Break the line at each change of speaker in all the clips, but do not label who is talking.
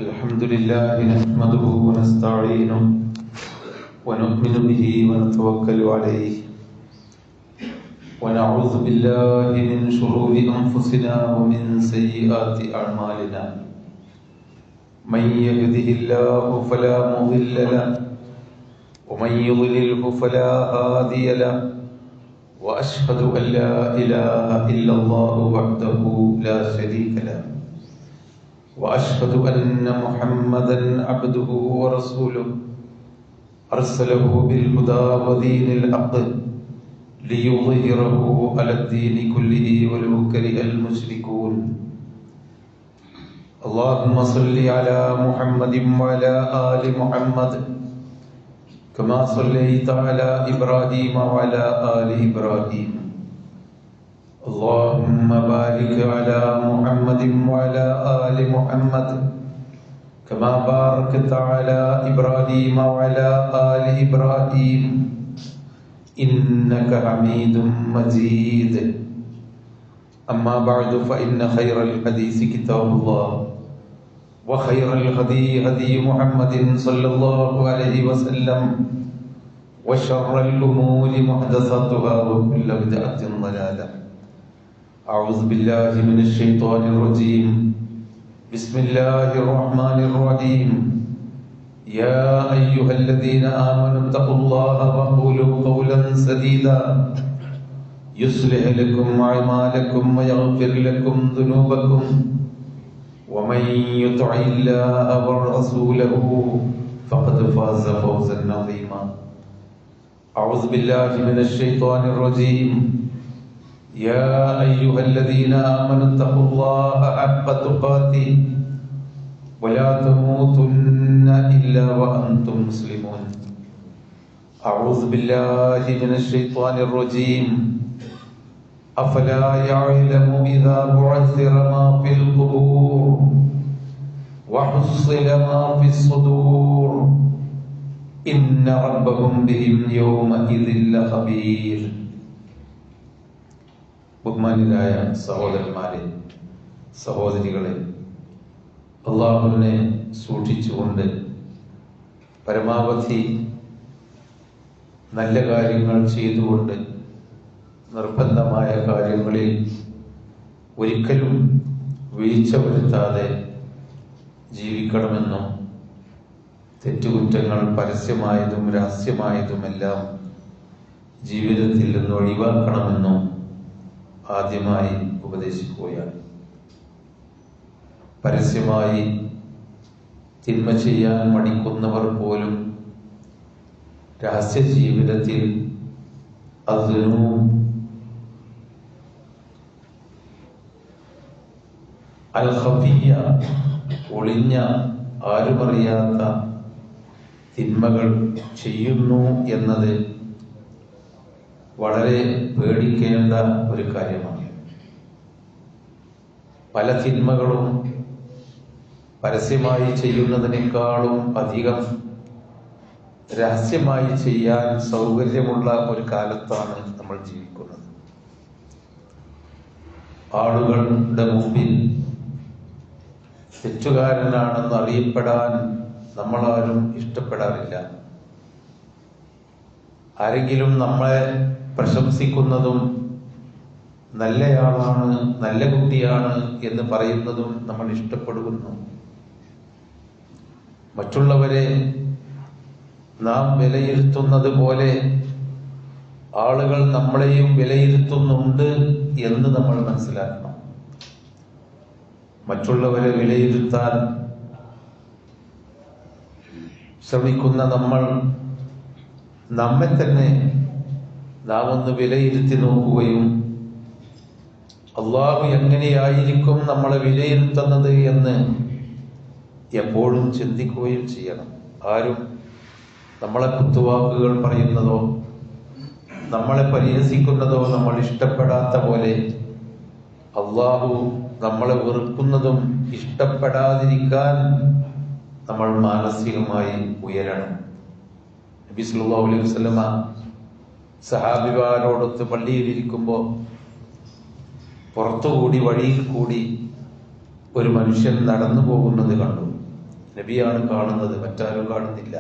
الحمد لله نحمده ونستعينه ونؤمن به ونتوكل عليه ونعوذ بالله من شرور أنفسنا ومن سيئات أعمالنا من يهده الله فلا مضل له ومن يضلله فلا هادي له وأشهد أن لا إله إلا الله وحده لا شريك له وأشهد أن محمدًا عبده ورسوله أرسله بالهدى ودين الحق ليظهره على الدين كله ولو كره المشركون اللهم صل على محمد وعلى آل محمد كما صليت على إبراهيم وعلى آل إبراهيم اللهم بارك على محمد وعلى آل محمد كما باركت على إبراهيم وعلى آل إبراهيم إنك حميد مجيد أما بعد فإن خير الحديث كتاب الله وخير الهدي هدي محمد صلى الله عليه وسلم وشر الأمور محدثاتها وكل بدعة ضلالة أعوذ بالله من الشيطان الرجيم بسم الله الرحمن الرحيم يا أيها الذين آمنوا اتقوا الله وقولوا قولا سديدا يصلح لكم أعمالكم ويغفر لكم ذنوبكم ومن يطع الله ورسوله فقد فاز فوزا عظيما أعوذ بالله من الشيطان الرجيم يا أيها الذين آمنوا اتقوا الله حق تقاته ولا تموتن إلا وأنتم مسلمون أعوذ بالله من الشيطان الرجيم أفلا يعلم إذا بعثر ما في القبور وحصل ما في الصدور إن ربهم بهم يومئذ لخبير ബഹുമാന്യരായ സഹോദരന്മാരെ, സഹോദരികളെ, അള്ളാഹുവിനെ സൂക്ഷിച്ചുകൊണ്ട് പരമാവധി നല്ല കാര്യങ്ങൾ ചെയ്തുകൊണ്ട് നിർബന്ധമായ കാര്യങ്ങളിൽ ഒരിക്കലും വീഴ്ച വരുത്താതെ ജീവിക്കണമെന്നും തെറ്റുകുറ്റങ്ങൾ പരസ്യമായതും രഹസ്യമായതുമെല്ലാം ജീവിതത്തിൽ നിന്ന് ഒഴിവാക്കണമെന്നും ആദ്യമായി ഉപദേശിക്കുകയാണ്. പരസ്യമായി തിന്മ ചെയ്യാൻ മടിക്കുന്നവർ പോലും രഹസ്യ ജീവിതത്തിൽ അൽ-ഖഫിയ്യ, ഒളിഞ്ഞ ആരുമറിയാത്ത തിന്മകൾ ചെയ്യുന്നു എന്നത് വളരെ പേടിക്കേണ്ട ഒരു കാര്യമാണ്. പല തിന്മകളും പരസ്യമായി ചെയ്യുന്നതിനേക്കാളും അധികം രഹസ്യമായി ചെയ്യാൻ സൗകര്യമുള്ള ഒരു കാലത്താണ് നമ്മൾ ജീവിക്കുന്നത്. ആളുകളുടെ മുമ്പിൽ തെറ്റുകാരനാണെന്ന് അറിയപ്പെടാൻ നമ്മളാരും ഇഷ്ടപ്പെടാറില്ല. ആരെങ്കിലും നമ്മളെ പ്രശംസിക്കുന്നതും നല്ലയാളാണ്, നല്ല കുട്ടിയാണ് എന്ന് പറയുന്നതും നമ്മൾ ഇഷ്ടപ്പെടുന്നു. മറ്റുള്ളവരെ നാം വിലയിരുത്തുന്നത് പോലെ ആളുകൾ നമ്മളെയും വിലയിരുത്തുന്നുണ്ട് എന്ന് നമ്മൾ മനസ്സിലാക്കണം. മറ്റുള്ളവരെ വിലയിരുത്താൻ ശ്രമിക്കുന്ന നമ്മൾ നമ്മെ തന്നെ നാം ഒന്ന് വിലയിരുത്തി നോക്കുകയും അള്ളാഹു എങ്ങനെയായിരിക്കും നമ്മളെ വിലയിരുത്തുന്നത് എന്ന് എപ്പോഴും ചിന്തിക്കുകയും ചെയ്യണം. ആരും നമ്മളെ കുത്തുവാക്കുകൾ പറയുന്നതോ നമ്മളെ പരിഹസിക്കുന്നതോ നമ്മൾ ഇഷ്ടപ്പെടാത്ത പോലെ അള്ളാഹു നമ്മളെ വെറുക്കുന്നതും ഇഷ്ടപ്പെടാതിരിക്കാൻ നമ്മൾ മാനസികമായി ഉയരണം. നബി സല്ലല്ലാഹു അലൈഹി വസല്ലമ സഹാബിമാരോടൊത്ത് പള്ളിയിലിരിക്കുമ്പോൾ പുറത്തുകൂടി വഴിയിൽ കൂടി ഒരു മനുഷ്യൻ നടന്നു പോകുന്നത് കണ്ടു. നബിയാണ് കാണുന്നത്, മറ്റാരും കാണുന്നില്ല.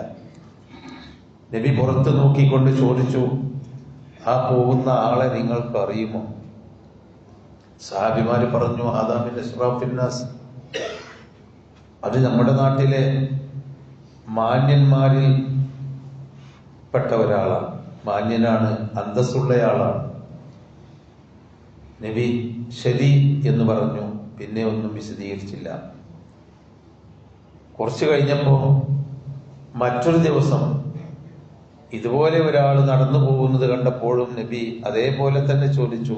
നബി പുറത്ത് നോക്കിക്കൊണ്ട് ചോദിച്ചു, ആ പോകുന്ന ആളെ നിങ്ങൾക്ക് അറിയുമോ? സഹാബിമാര് പറഞ്ഞു, ആദാമിൻ അഷ്റഫിന്നാസ്, അത് നമ്മുടെ നാട്ടിലെ മാന്യന്മാരിൽ പെട്ട ഒരാളാണ്, മാന്യനാണ്, അന്തസ്സുള്ളയാളാണ്. നബി ശരി എന്ന് പറഞ്ഞു, പിന്നെ ഒന്നും വിശദീകരിച്ചില്ല. കുറച്ചു കഴിഞ്ഞപ്പോ മറ്റൊരു ദിവസം ഇതുപോലെ ഒരാൾ നടന്നു പോകുന്നത് കണ്ടപ്പോഴും നബി അതേപോലെ തന്നെ ചോദിച്ചു,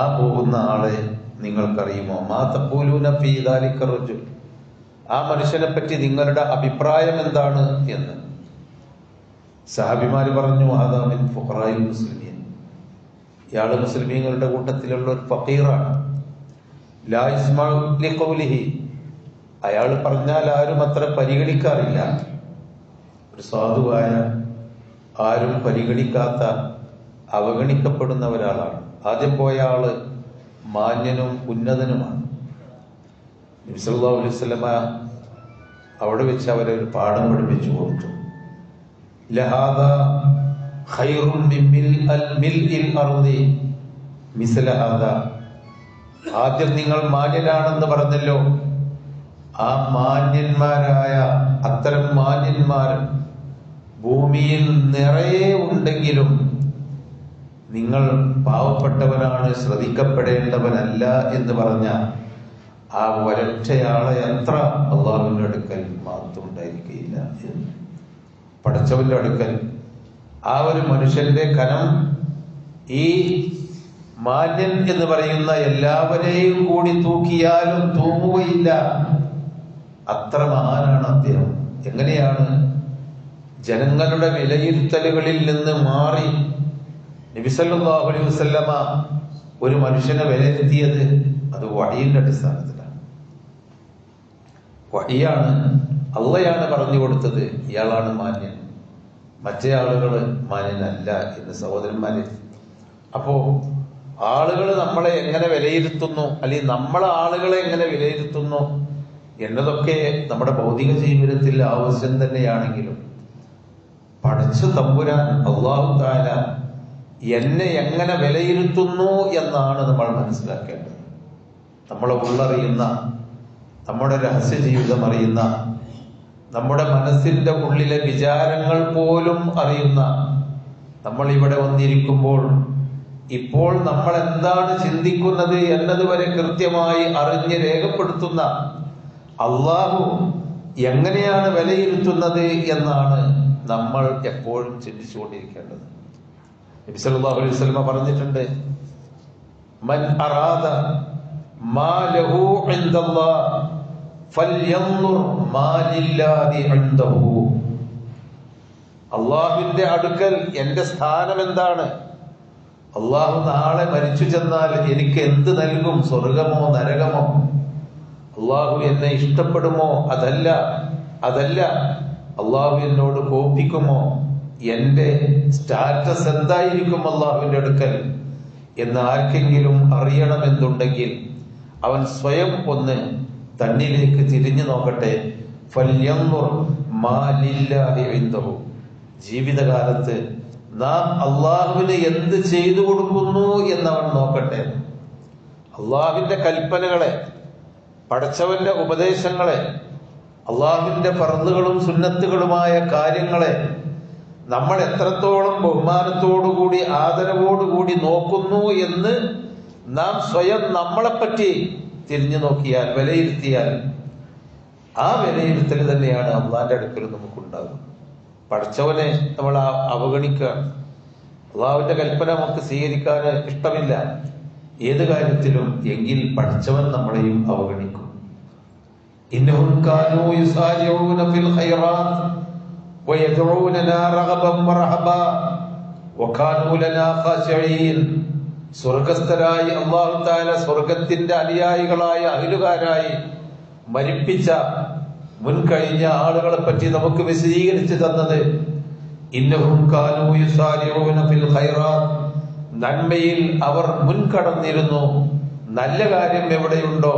ആ പോകുന്ന ആളെ നിങ്ങൾക്കറിയുമോ? മാ തഖൂലൂന ഫീ ദാലിക റജുൽ, ആ മനുഷ്യനെ പറ്റി നിങ്ങളുടെ അഭിപ്രായം എന്താണ് എന്ന്. സഹാബിമാര് പറഞ്ഞു, ഹാദാ മിൻ ഫുഖറാഇൽ മുസ്ലിമീൻ, ഇയാള് മുസ്ലിമീങ്ങളുടെ കൂട്ടത്തിലുള്ള ഒരു ഫഖീറാണ്. ലാ യസ്മഉ ലിഖൗലിഹി, അയാൾ പറഞ്ഞാൽ ആരും അത്ര പരിഗണിക്കാറില്ല. ഒരു സാധുവായ, ആരും പരിഗണിക്കാത്ത, അവഗണിക്കപ്പെടുന്ന ഒരാളാണ്. ആദ്യം പോയ ആള് മാന്യനും ഉന്നതനുമാണ്. നബി സല്ലല്ലാഹു അലൈഹി വസല്ലമ അവിടെ വെച്ച് അവരെ ഒരു പാഠം പഠിപ്പിച്ചു കൊടുത്തു. ലഹാദാ ഖൈറുൻ മിൻ മിൽഇൽ അർളി മിസ്ല ഹാദാ, ആദ്യം നിങ്ങൾ മാന്യനാണെന്ന് പറഞ്ഞല്ലോ, ആ മാന്യന്മാരായ അത്തരം മാന്യന്മാർ ഭൂമിയിൽ നിറയെ ഉണ്ടെങ്കിലും നിങ്ങൾ പാവപ്പെട്ടവനാണ്, ശ്രദ്ധിക്കപ്പെടേണ്ടവനല്ല എന്ന് പറഞ്ഞ ആ ഒരൊറ്റയാളെ അത്ര അള്ളാഹുവിന്റെ അടുക്കൽ മാത്രം ഉണ്ടായിരിക്കുകയില്ല എന്ന്. പടച്ചവന്റെ അടുക്കൽ ആ ഒരു മനുഷ്യന്റെ കനം ഈ മാന്യൻ എന്ന് പറയുന്ന എല്ലാവരെയും കൂടി തൂക്കിയാലും തൂങ്ങുകയില്ല. അത്ര മഹാനാണ് അദ്ദേഹം. എങ്ങനെയാണ് ജനങ്ങളുടെ വിലയിരുത്തലുകളിൽ നിന്ന് മാറി നബി സല്ലല്ലാഹു അലൈഹി വസല്ലമ ഒരു മനുഷ്യനെ വിലയിരുത്തിയത്? അത് വഹയിന്റെ അടിസ്ഥാനത്തിലാണ്. വഹിയാണ്, അള്ളയാണ് പറഞ്ഞു കൊടുത്തത്, ഇയാളാണ് മാന്യൻ, മറ്റേ ആളുകള് മാന്യനല്ല എന്ന്. സഹോദരന്മാരെ, അപ്പോ ആളുകൾ നമ്മളെ എങ്ങനെ വിലയിരുത്തുന്നു, അല്ലെങ്കിൽ നമ്മളെ ആളുകളെ എങ്ങനെ വിലയിരുത്തുന്നു എന്നതൊക്കെ നമ്മുടെ ഭൗതിക ജീവിതത്തിൽ ആവശ്യം തന്നെയാണെങ്കിലും പടച്ച തമ്പുരാൻ അല്ലാഹു തആല എന്നെ എങ്ങനെ വിലയിരുത്തുന്നു എന്നാണ് നമ്മൾ മനസ്സിലാക്കേണ്ടത്. നമ്മളെ ഉള്ളറിയുന്ന, നമ്മുടെ രഹസ്യ ജീവിതം അറിയുന്ന, നമ്മുടെ മനസ്സിന്റെ ഉള്ളിലെ വിചാരങ്ങൾ പോലും അറിയുന്ന നമ്മൾ ഇവിടെ വന്നിരിക്കുമ്പോൾ ഇപ്പോൾ നമ്മൾ എന്താണ് ചിന്തിക്കുന്നത് എന്നതുവരെ കൃത്യമായി അറിഞ്ഞ് രേഖപ്പെടുത്തുന്ന അള്ളാഹു എങ്ങനെയാണ് വിലയിരുത്തുന്നത് എന്നാണ് നമ്മൾ എപ്പോഴും ചിന്തിച്ചുകൊണ്ടിരിക്കേണ്ടത്. നബി സല്ലല്ലാഹു അലൈഹി വസല്ലം പറഞ്ഞിട്ടുണ്ട്, മൻ അറാദ മാ ലഹു ഇൻദല്ലാഹ് ഫൽയൻദുർ മാ ലില്ലാഹി ഇൻദഹു. അള്ളാഹുവിന്റെ അടുക്കൽ എന്റെ സ്ഥാനം എന്താണ്? അള്ളാഹു നാളെ മരിച്ചു ചെന്നാൽ എനിക്ക് എന്ത് നൽകും? സ്വർഗമോ നരകമോ? അള്ളാഹു എന്നെ ഇഷ്ടപ്പെടുമോ? അതല്ല അള്ളാഹു എന്നോട് കോപിക്കുമോ? എന്റെ സ്റ്റാറ്റസ് എന്തായിരിക്കും അള്ളാഹുവിന്റെ അടുക്കൽ എന്ന് ആർക്കെങ്കിലും അറിയണമെന്നുണ്ടെങ്കിൽ അവൻ സ്വയം ഒന്ന് തന്നിലേക്ക് തിരിഞ്ഞു നോക്കട്ടെ. ഫൽയൻദുർ മാ ലില്ലാഹി ഇൻദഹു. ജീവിതകാലത്ത് നാം അള്ളാഹുവിന് എന്ത് ചെയ്തു കൊടുക്കുന്നു എന്നവൻ നോക്കട്ടെ. അള്ളാഹുവിന്റെ കൽപ്പനകളെ, പടച്ചവന്റെ ഉപദേശങ്ങളെ, അള്ളാഹുവിന്റെ ഫർളുകളും സുന്നത്തുകളുമായ കാര്യങ്ങളെ നമ്മൾ എത്രത്തോളം ബഹുമാനത്തോടുകൂടി ആദരവോടുകൂടി നോക്കുന്നു എന്ന് നാം സ്വയം നമ്മളെപ്പറ്റി തിരിഞ്ഞു നോക്കിയാൽ, വിലയിരുത്തിയാൽ, ആ വിലയിരുത്തൽ തന്നെയാണ് അള്ളാഹിന്റെ അടുക്കൽ നമുക്കുണ്ടാകുന്നത്. പടച്ചവനെ നമ്മൾ അവഗണിക്കുകയാണ്. അള്ളാഹുവിന്റെ കൽപ്പന നമുക്ക് സ്വീകരിക്കാൻ ഇഷ്ടമില്ല ഏത് കാര്യത്തിലും, എങ്കിൽ പടച്ചവൻ നമ്മളെയും അവഗണിക്കും. ഇന്നഹും കാനൂ യുസാരിഊന ഫിൽ ഖൈറാത്ത് വയദ്ഊനനാ റഗബൻ വറഹബാ വകാനൂ ലനാ ഖാശഈൻ. സ്വർഗസ്ഥരായി അല്ലാഹു തആല സ്വർഗത്തിന്റെ അനുയായികളായ അഹ്ലുകാരായി മരിപ്പിച്ച മുൻകഴിഞ്ഞ ആളുകളെ പറ്റി നമുക്ക് വിശദീകരിച്ചു തന്നത്, ഇന്നഹും കാനൂ യുസാരിഊന ഫിൽ ഖൈറാത്ത്, നന്മയിൽ അവർ മുൻകടന്നിരുന്നു. നല്ല കാര്യം എവിടെയുണ്ടോ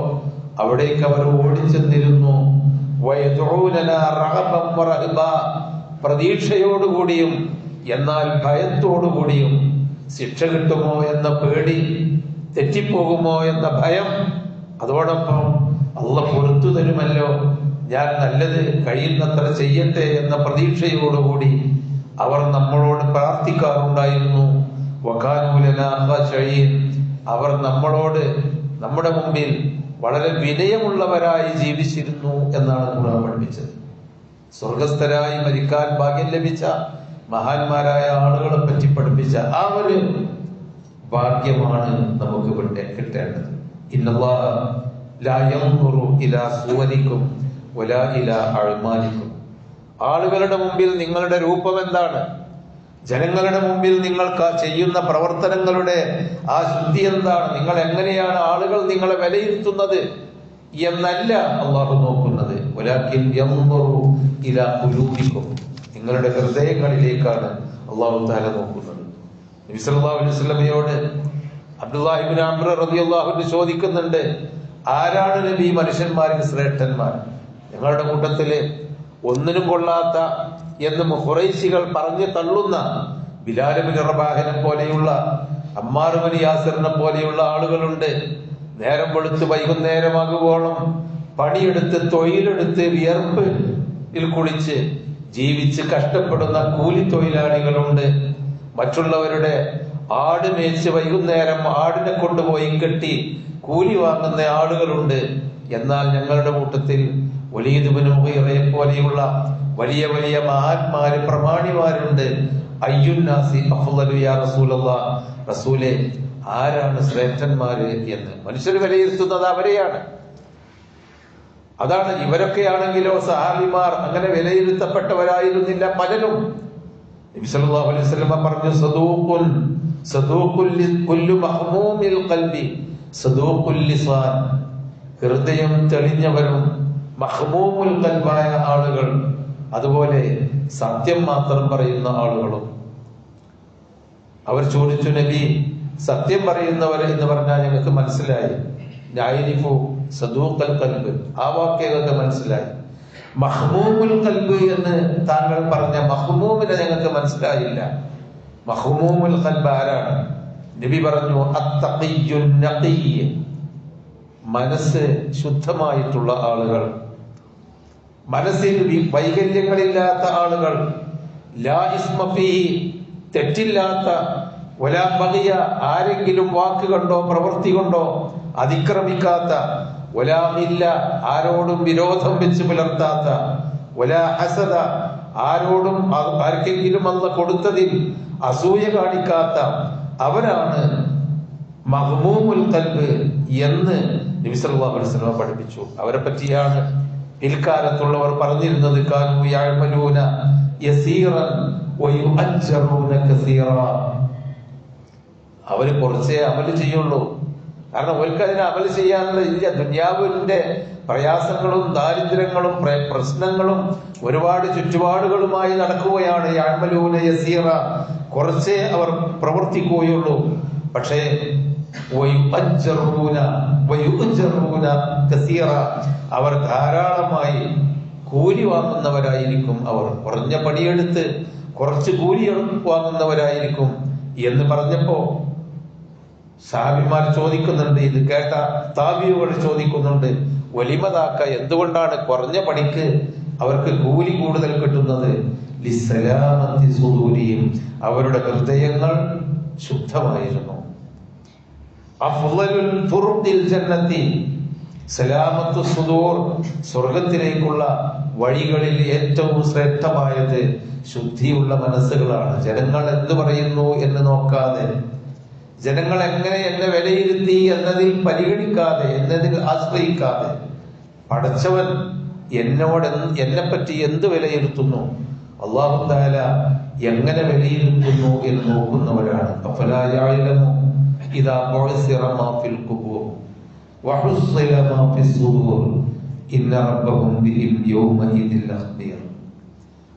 അവിടേക്ക് അവർ ഓടിച്ചെന്നിരുന്നു. വയദ്ഊനനാ റഗബൻ വറഹബ, പ്രതീക്ഷയോടുകൂടിയും എന്നാൽ ഭയത്തോടുകൂടിയും. ശിക്ഷ കിട്ടുമോ എന്ന പേടി, തെറ്റിപ്പോകുമോ എന്ന ഭയം, അതോടൊപ്പം അള്ളാഹ് പൊറുത്തു തരുമല്ലോ, ഞാൻ നല്ലത് കഴിയുന്നത്ര ചെയ്യട്ടെ എന്ന പ്രതീക്ഷയോടുകൂടി അവർ നമ്മളോട് പ്രാർത്ഥിക്കാറുണ്ടായിരുന്നു. വകാനൂ ലനാ ഖാശഈൻ, അവർ നമ്മളോട് നമ്മുടെ മുമ്പിൽ വളരെ വിനയമുള്ളവരായി ജീവിച്ചിരുന്നു എന്നാണ് ഖുർആൻ പഠിപ്പിച്ചത്. സ്വർഗസ്ഥരായി മരിക്കാൻ ഭാഗ്യം ലഭിച്ച മഹാന്മാരായ ആളുകളെ പറ്റി പഠിപ്പിച്ച ആ ഒരു ഭാഗ്യമാണ് നമുക്ക് കിട്ടേണ്ടത്. ഇന്നല്ലാഹ ലാ യൻദുറു ഇലാ സുവരിക്കും വലാ ഇലാ അഅ്മാലിക്കും. ആളുകളുടെ മുമ്പിൽ നിങ്ങളുടെ രൂപം എന്താണ്, ജനങ്ങളുടെ മുമ്പിൽ നിങ്ങൾ ചെയ്യുന്ന പ്രവർത്തനങ്ങളുടെ ആ ശുദ്ധി എന്താണ്, നിങ്ങൾ എങ്ങനെയാണ് ആളുകൾ നിങ്ങളെ വിലയിരുത്തുന്നത് എന്നല്ല അള്ളാഹു നോക്കുന്നത്. വലാകിൻ യൻദുറു ഇലാ ഖുലൂബിക്കും, നിങ്ങളുടെ ഹൃദയങ്ങളിലേക്കാണ് അള്ളാഹു തആല നോക്കുന്നത്. നബി സല്ലല്ലാഹു അലൈഹി വസല്ലമയോട് അബ്ദുല്ലാഹി ഇബ്നു അംർ റളിയല്ലാഹു അൻഹു ചോദിക്കുന്നുണ്ട്, ആരാണ് നബി മനുഷ്യന്മാരിൽ ശ്രേഷ്ഠന്മാർ? ഞങ്ങളുടെ കൂട്ടത്തില് ഒന്നിനും കൊള്ളാത്ത എന്ന് ഖുറൈശികൾ പറഞ്ഞു തള്ളുന്ന ബിലാൽ ഇബ്നു റബാഹിനെ പോലെയുള്ള, അമ്മാർ ഇബ്നു യാസിറിനെ പോലെയുള്ള ആളുകളുണ്ട്. നേരം വെളുത്ത് വൈകുന്നേരമാകുവോളം പണിയെടുത്ത് തൊഴിലെടുത്ത് വിയർപ്പിൽ കുളിച്ച് ജീവിച്ച് കഷ്ടപ്പെടുന്ന കൂലി തൊഴിലാളികളുണ്ട്. മറ്റുള്ളവരുടെ ആട് മേച്ച് വൈകുന്നേരം ആടിനെ കൊണ്ടുപോയി കെട്ടി കൂലി വാങ്ങുന്ന ആളുകളുണ്ട്. എന്നാൽ ഞങ്ങളുടെ കൂട്ടത്തിൽ വലീദ് ഇബ്നു മുഗീറയെ പോലെയുള്ള വലിയ വലിയ മഹാന്മാര് പ്രമാണിമാരുണ്ട്. അയ്യുന്നാസി അഫ്ളലു യാ റസൂലല്ലാഹ്, റസൂലേ ആരാണ് ശ്രേഷ്ഠന്മാര് എന്ന് മനുഷ്യർ വിലയിരുത്തുന്നത് അവരെയാണ്. അതാണ്. ഇവരൊക്കെയാണെങ്കിലോ സഹാബിമാർ അങ്ങനെ വിലയിരുത്തപ്പെട്ടവരായിരുന്നില്ല പലരും. നബി സല്ലല്ലാഹു അലൈഹി വസല്ലം പറഞ്ഞു, സദൂഖുൽ കുല്ലു മഹ്മൂമിൽ ഖൽബി സദൂഖുൽ ലിസാൻ, ഹൃദയം തെളിഞ്ഞവരും മഹ്മൂമുൽ ഖൽബായ ആളുകൾ, അതുപോലെ സത്യം മാത്രം പറയുന്ന ആളുകളും. അവർ ചോദിച്ചു, നബി സത്യം പറയുന്നവർ എന്ന് പറഞ്ഞാൽ ഞങ്ങൾക്ക് മനസ്സിലായി, നഅരിഫു സദൂഖൽ ഖൽബ്, ആ വാക്യങ്ങൾക്ക് മനസ്സിലായി. മഹ്മൂമുൽ ഖൽബ് എന്ന് താങ്കൾ പറഞ്ഞ മഹ്മൂമിനെ ഞങ്ങൾക്ക് മനസ്സിലായില്ല. മഹ്മൂമുൽ ഖൽബ് ആരാണ്? നബി പറഞ്ഞു, അത്തഖിയ്യുൻ നഖിയ്യ്, മനസ്സ് ശുദ്ധമായിട്ടുള്ള ആളുകൾ, മനസ്സിൽ വൈകല്യങ്ങളില്ലാത്ത ആളുകൾ, ലാ ഇസ്മ ഫീഹി, തെറ്റില്ലാത്ത, വലാ ബഗിയ, ആരെങ്കിലും വാക്ക് കൊണ്ടോ പ്രവൃത്തി കൊണ്ടോ അതിക്രമിക്കാത്ത, വലാ ഖില്ല, ആരോടും വിരോധം വെച്ച് പുലർത്താത്ത, വലാ ഹസദ, ആരോടും ആർക്കെങ്കിലും അല്ലാഹ് കൊടുത്തതിൽ അസൂയ കാണിക്കാത്ത, അവരാണ് മഹ്മൂമുൽ ഖൽബ് എന്ന് നബി സല്ലല്ലാഹു അലൈഹി വസല്ലം പഠിപ്പിച്ചു. അവരെ പറ്റിയാണ് പിൽക്കാലത്തുള്ളവർ പറഞ്ഞിരുന്നത്, കാനൂ യഅമലൂന യസീറൻ വയുഅജ്റൂന കസീറ, അവര് കുറച്ചേ അമല് ചെയ്യുള്ളൂ. കാരണം അവർക്ക് അതിന് അമല് ചെയ്യാനുള്ള ഇല്ല. ദുനിയാവിന്റെ പ്രയാസങ്ങളും ദാരിദ്ര്യങ്ങളും പ്രശ്നങ്ങളും ഒരുപാട് ചുറ്റുപാടുകളുമായി നടക്കുകയാണ്. യഅമലൂന യസീറ, കുറച്ചേ അവർ പ്രവർത്തിക്കുകയുള്ളൂ. പക്ഷേ അവർ ധാരാളമായി കൂലി വാങ്ങുന്നവരായിരിക്കും. അവർ കുറഞ്ഞ പണിയെടുത്ത് കുറച്ച് കൂലി വാങ്ങുന്നവരായിരിക്കും എന്ന് പറഞ്ഞപ്പോ സാബിമാർ ചോദിക്കുന്നുണ്ട്, ഇത് കേട്ട താബിയുകൾ ചോദിക്കുന്നുണ്ട്, വലിമതാക്ക, എന്തുകൊണ്ടാണ് കുറഞ്ഞ പണിക്ക് അവർക്ക് കൂലി കൂടുതൽ കിട്ടുന്നത്? ലിസ്സലാമത്തി സുദൂരിഹിം, അവരുടെ ഹൃദയങ്ങൾ ശുദ്ധമായിരുന്നു. അഫ്ളലുൽ തുറുഖിൽ ജന്നത്തി, സലാമത്തു സുദൂർ, സ്വർഗത്തിലേക്കുള്ള വഴികളിൽ ഏറ്റവും ശ്രേഷ്ഠമായത് ശുദ്ധിയുള്ള മനസ്സുകളാണ്. ജനങ്ങൾ എന്ത് പറയുന്നു എന്ന് നോക്കാതെ, ജനങ്ങൾ എങ്ങനെ എന്നെ വിലയിരുത്തി എന്നതിൽ പരിഗണിക്കാതെ, എന്നതിൽ ആശ്രയിക്കാതെ, പടച്ചവൻ എന്നെ പറ്റി എന്ത് വിലയിരുത്തുന്നു, അല്ലാഹു തആല എങ്ങനെ വിലയിരുത്തുന്നു എന്ന് നോക്കുന്നവരാണ്. അഫലാ യഅലമു ഇദാ ബുഇസിറ മാ ഫിൽ ഖുബൂർ വഹുസ്സില മാ ഫിസ് സുദൂർ ഇന്ന റബ്ബഹും ബിഹിം യൗമഇദിൻ ലഖബീർ.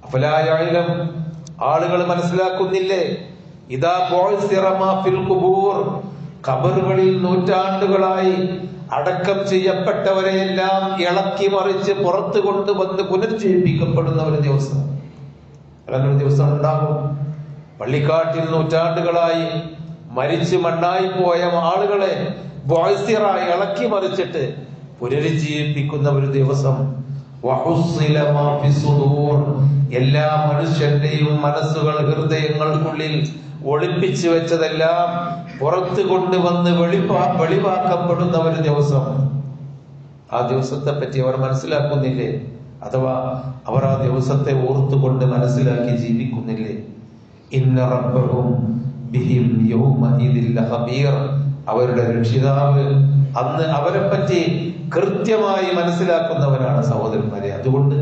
അഫലാ യഅലം, ആളുകൾ മനസ്സിലാക്കുന്നില്ലേ? ഇദാ ബുഇസിറ മാ ഫിൽ ഖുബൂർ, ഖബറുകളിൽ നൂറ്റാണ്ടുകളായി അടക്കം ചെയ്യപ്പെട്ടവരെയെല്ലാം ഇളക്കി മറിച്ച് പുറത്തു കൊണ്ടുവന്ന് പുനർജീവിപ്പിക്കപ്പെടുന്ന ഒരു ദിവസം, അങ്ങനൊരു ദിവസം ഉണ്ടാകും. പള്ളിക്കാട്ടിൽ നൂറ്റാണ്ടുകളായി മരിച്ച് മണ്ണായി പോയ ആളുകളെ ബോയ്സിറായി ഇളക്കി മറിച്ചിട്ട് പുനരുജ്ജീവിപ്പിക്കുന്ന ഒരു ദിവസം. എല്ലാ മനുഷ്യന്റെയും മനസ്സുകൾ, ഹൃദയങ്ങൾക്കുള്ളിൽ ഒളിപ്പിച്ചു വെച്ചതെല്ലാം പുറത്ത് കൊണ്ടുവന്ന് വെളിവാക്കപ്പെടുന്ന ഒരു ദിവസം. ആ ദിവസത്തെ പറ്റി അവർ മനസ്സിലാക്കുന്നില്ലേ? അഥവാ അവർ ആ ദിവസത്തെ ഓർത്തുകൊണ്ട് മനസ്സിലാക്കി ജീവിക്കുന്നില്ലേ? ഇന്ന റബ്ബഹും ബിഹിം യൗമഇദിൻ ലഖബീർ. അവരുടെ രക്ഷിതാവ് അന്ന് അവരെ പറ്റി കൃത്യമായി മനസ്സിലാക്കുന്നവരാണ് സഹോദരന്മാരെ. അതുകൊണ്ട്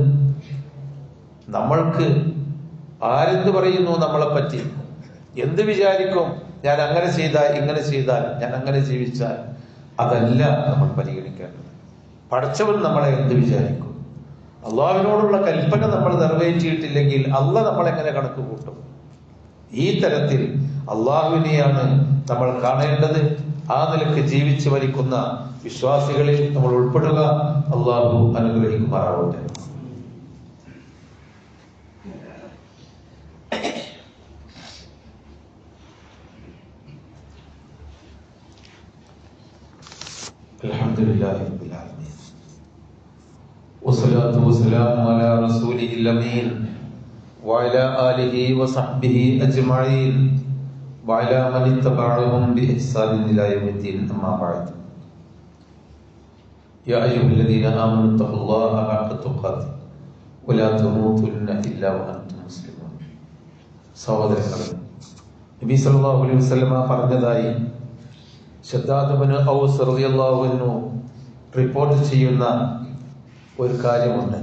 നമ്മൾക്ക് ആരെന്ത് പറയുന്നു നമ്മളെ പറ്റി, എന്ത് വിചാരിക്കും, ഞാൻ അങ്ങനെ ചെയ്താൽ, ഇങ്ങനെ ചെയ്താൽ, ഞാൻ അങ്ങനെ ജീവിച്ചാൽ, അതല്ല നമ്മൾ പരിഗണിക്കേണ്ടത്. പടച്ചവൻ നമ്മളെ എന്ത് വിചാരിക്കും? അള്ളാഹുവിനോടുള്ള കൽപ്പന നമ്മൾ നിറവേറ്റിയിട്ടില്ലെങ്കിൽ അള്ളാഹ് നമ്മളെങ്ങനെ കണക്ക് കൂട്ടും? ഈ തരത്തിൽ അള്ളാഹുവിനെയാണ് നമ്മൾ കാണേണ്ടത്. ആ നിലക്ക് ജീവിച്ചു മരിക്കുന്ന വിശ്വാസികളിൽ നമ്മൾ ഉൾപ്പെടുക. അള്ളാഹു അനുഗ്രഹിക്കുമാറാവട്ടെ. അൽഹംദുലില്ലാഹി റബ്ബിൽ ആലമീൻ വസ്സലാത്തു വസ്സലാമു അലാ റസൂലിഹിൽ അമീൻ വഅലാ ആലിഹി വസഹ്ബിഹി അജ്മഈൻ വഅലാ മൻ ഇത്തബഅഹും ബിഇഹ്സാനിൻ ഇലാ യൗമിദ്ദീൻ. അമ്മാ ബഅദ്. യാ അയ്യുഹല്ലദീന ആമനൂ തഖുല്ലാഹ ഹഖ്ക തുഖാതിഹി വലാ തമൂതുന്ന ഇല്ലാ വഅൻതും മുസ്ലിമൂൻ. സഹോദരങ്ങളെ, നബി സല്ലല്ലാഹു അലൈഹി വസല്ലം പറഞ്ഞതായി ശദ്ദാദ് ഇബ്നു ഔസ് റളിയല്ലാഹു അൻഹു റിപ്പോർട്ട് ചെയ്യുന്ന ഒരു കാര്യമുണ്ട്.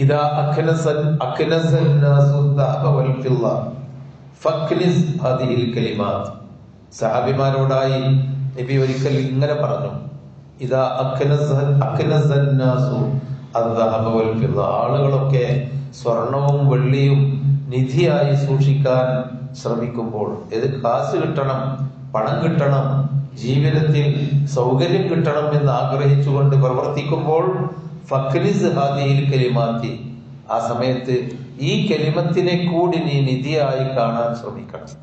ഇദാ അക്നസൻ നാസു ദഅബ വൽ ഫില്ല ഫക്നിസ് ഹദിഹിൽ കലിമാത്ത്. സഹാബിമാരോടായി നബി ഒരിക്കൽ ഇങ്ങനെ പറഞ്ഞു, ഇദാ അക്നസൻ നാസു അദ്ദഅബ വൽ ഫില്ല. ആളുകളൊക്കെ സ്വർണവും വെള്ളിയും നിധിയായി സൂക്ഷിക്കാൻ ശ്രമിക്കുമ്പോൾ, ഇത് കാശ് കിട്ടണം, പണം കിട്ടണം, ജീവിതത്തിൽ സൗകര്യം കിട്ടണം എന്ന് ആഗ്രഹിച്ചുകൊണ്ട് പ്രവർത്തിക്കുമ്പോൾ, ഫക്നിസ് ഹാദിഹിൽ കലിമാത്തി, ആ സമയത്ത് ഈ കലിമത്തിനെ കൂടി നീ നിധിയായി കാണാൻ ശ്രമിക്കണം.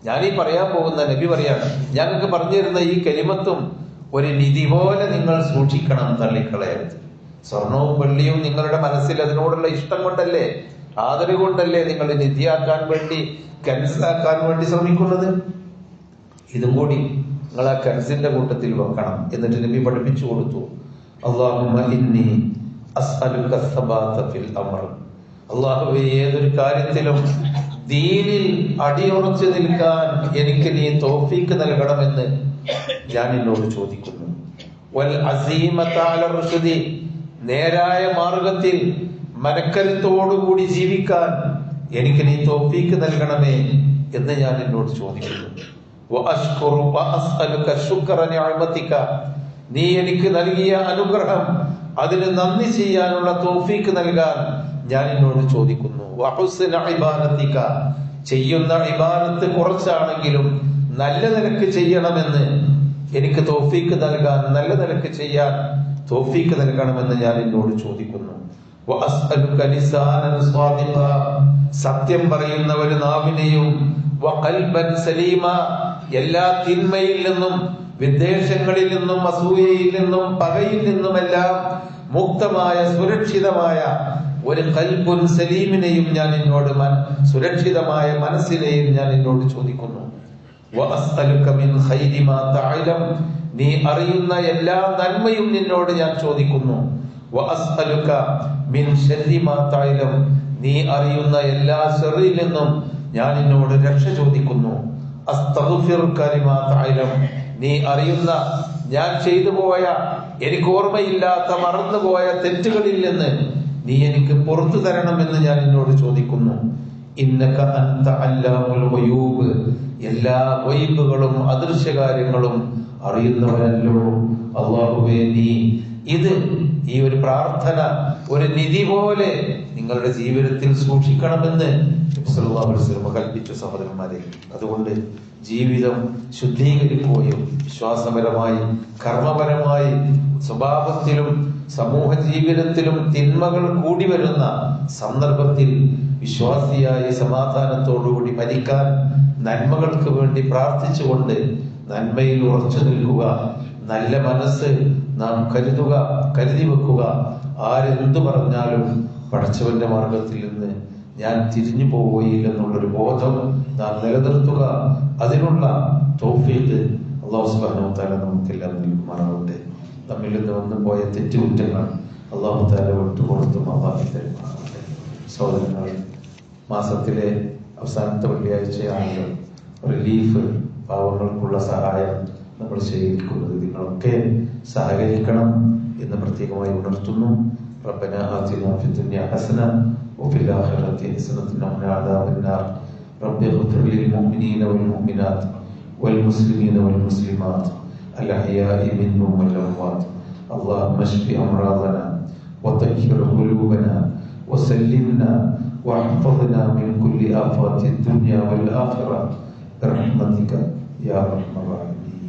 ഞാനീ പറയാൻ പോകുന്ന, നബി പറയാണ്, ഞങ്ങൾക്ക് പറഞ്ഞു തരുന്ന ഈ കലിമത്തും ഒരു നിധി പോലെ നിങ്ങൾ സൂക്ഷിക്കണം, തള്ളിക്കളയരുത്. സ്വർണവും വെള്ളിയും നിങ്ങളുടെ മനസ്സിൽ അതിനോടുള്ള ഇഷ്ടം കൊണ്ടല്ലേ, ആദരവ് കൊണ്ടല്ലേ നിങ്ങൾ നിധിയാക്കാൻ വേണ്ടി, കൻസാക്കാൻ വേണ്ടി ശ്രമിക്കുന്നത്. ഇതും കൂടി നിങ്ങൾ ആ കൻസിന്റെ കൂട്ടത്തിൽ വെക്കണം. എന്നിട്ട് നബി പഠിപ്പിച്ചു കൊടുത്തു, അല്ലാഹുമ്മ ഇന്നി അസ്അലുക സബാത ഫിൽ അംർ. അല്ലാഹുവേ, ഏതൊരു കാര്യത്തിലും ദീനിൽ അടിയുറച്ചു നിൽക്കാൻ എനിക്ക് നീ തൗഫീഖ് നൽകണമെന്ന് ഞാൻ നിന്നോട് ചോദിക്കുന്നു. വൽ അസീമത അല റുശ്ദി, നേരായ മാർഗത്തിൽ മനക്കരുത്തോടുകൂടി ജീവിക്കാൻ എനിക്ക് നീ തൗഫീഖ് നൽകണമേ എന്ന് ഞാൻ നിന്നോട് ചോദിക്കുന്നു. വഅശ്കുറു വഅസ്അലുക ശുക്ര നിഅമതിക, നീ എനിക്ക് നൽകിയ അനുഗ്രഹം അതിന് നന്ദി ചെയ്യാനുള്ള തൗഫീഖ് നൽകാൻ ഞാൻ നിന്നോട് ചോദിക്കുന്നു. വഹുസ്ന ഇബാദതിക, ചെയ്യുന്ന ഇബാദത്ത് കുറച്ചാണെങ്കിലും നല്ല നിലക്ക് ചെയ്യണമെന്ന് എനിക്ക് തൗഫീഖ് നൽകാൻ, നല്ല നിലക്ക് ചെയ്യാൻ തൗഫീഖ് നൽകണമെന്ന് ഞാൻ നിന്നോട് ചോദിക്കുന്നു. വഅസ്അലുക ലിസാനൻ സ്വാദിഖ, സത്യം പറയുന്ന ഒരു നാവിനെയും, വഖൽബൻ സലീമ, എല്ലാ തിന്മയിൽ നിന്നും, വിദ്വേഷങ്ങളിൽ നിന്നും, അസൂയയിൽ നിന്നും, പകയിൽ നിന്നുമെല്ലാം മുക്തമായ സുരക്ഷിതമായ ഒരു ഖൽബുൻ സലീമിനെയും ഞാൻ നിന്നോട്, സുരക്ഷിതമായ മനസ്സിനെയും ഞാൻ നിന്നോട് ചോദിക്കുന്നു. വഅസ്അലുക മിൻ ഖൈരി മാ തഅലം, നീ അറിയുന്ന എല്ലാ നന്മയും നിന്നോട് ഞാൻ ചോദിക്കുന്നു. വഅസ്അലുക മിൻ ശർരി മാ തഅലം, നീ അറിയുന്ന എല്ലാ ശർറിൽ നിന്നും ഞാൻ നിന്നോട് രക്ഷ ചോദിക്കുന്നു. അസ്തഗ്ഫിറുക ലിമാ തഅലം, നീ അറിയുന്ന ഞാൻ ചെയ്തു പോയ, എനിക്ക് ഓർമ്മയില്ലാത്ത, മറന്നുപോയ തെറ്റുകളിൽ നിന്ന് നീ എനിക്ക് പുറത്തു തരണമെന്ന് ഞാൻ നിന്നോട് ചോദിക്കുന്നു. ഇന്നക അൻത അല്ലാമുൽ ഗുയൂബ്, എല്ലാ ഗൈബുകളും അദൃശ്യ കാര്യങ്ങളും അറിയുന്നവനല്ലോ അല്ലാഹുവേ, നീ ഇത് ഈ ഒരു പ്രാർത്ഥന ഒരു നിധി പോലെ നിങ്ങളുടെ ജീവിതത്തിൽ സൂക്ഷിക്കണമെന്ന് സല്ലല്ലാഹു അലൈഹി വസല്ലം കൽപ്പിച്ചു സഹോദരന്മാരെ. അതുകൊണ്ട് ജീവിതം ശുദ്ധീകരിക്കുകയും വിശ്വാസപരമായി കർമ്മപരമായി സ്വഭാവത്തിലും സമൂഹ ജീവിതത്തിലും തിന്മകൾ കൂടി വരുന്ന സന്ദർഭത്തിൽ വിശ്വാസിയായി സമാധാനത്തോടുകൂടി മരിക്കാൻ നന്മകൾക്ക് വേണ്ടി പ്രാർത്ഥിച്ചുകൊണ്ട് നന്മയിൽ ഉറച്ചു നിൽക്കുക. നല്ല മനസ്സ് നാം കരുതി വെക്കുക. ആരെന്തു പറഞ്ഞാലും പടച്ചവന്റെ മാർഗത്തിൽ നിന്ന് ഞാൻ തിരിഞ്ഞു പോവുകയില്ലെന്നുള്ളൊരു ബോധം നാം നിലനിർത്തുക. അതിനുള്ള തൗഫീഖ് അല്ലാഹു സുബ്ഹാനഹു വ തആല നമുക്കെല്ലാം നൽകുമാറാവട്ടെ. നമ്മിൽ നിന്ന് വന്നു പോയ തെറ്റുകുറ്റങ്ങൾ അല്ലാഹു തആല വിട്ടുകൊടുത്തു മാപ്പാക്കി. സഹോദരങ്ങൾ, മാസത്തിലെ അവസാനത്തെ വെള്ളിയാഴ്ചയാണല്ലോ റിലീഫ് പാവങ്ങൾക്കുള്ള സഹായം നമ്മൾ സ്വീകരിക്കുന്നത്. നിങ്ങളൊക്കെ സഹകരിക്കണം എന്ന് പ്രത്യേകമായി ഉണർത്തുന്നു. റബ്ബനാ ആതിനാ ഫിദ്ദുനിയാ ഹസന വഫിൽ ആഖിറതി ഹസനത വഖിനാ അദാബന്നാർ. റബ്ബി ഇഗ്ഫിർ ലിൽ മുഅ്മിനീന വൽ മുഅ്മിനാത്ത് വൽ മുസ്ലിമീന വൽ മുസ്ലിമാത്ത് അൽ അഹ്യാഇ മിൻഹും വൽ അംവാത്ത്. اللهم اشف أمراضنا وطهر قلوبنا وسلمنا واحفظنا من كل آفات الدنيا والآخرة برحمتك يا أرحم الراحمين.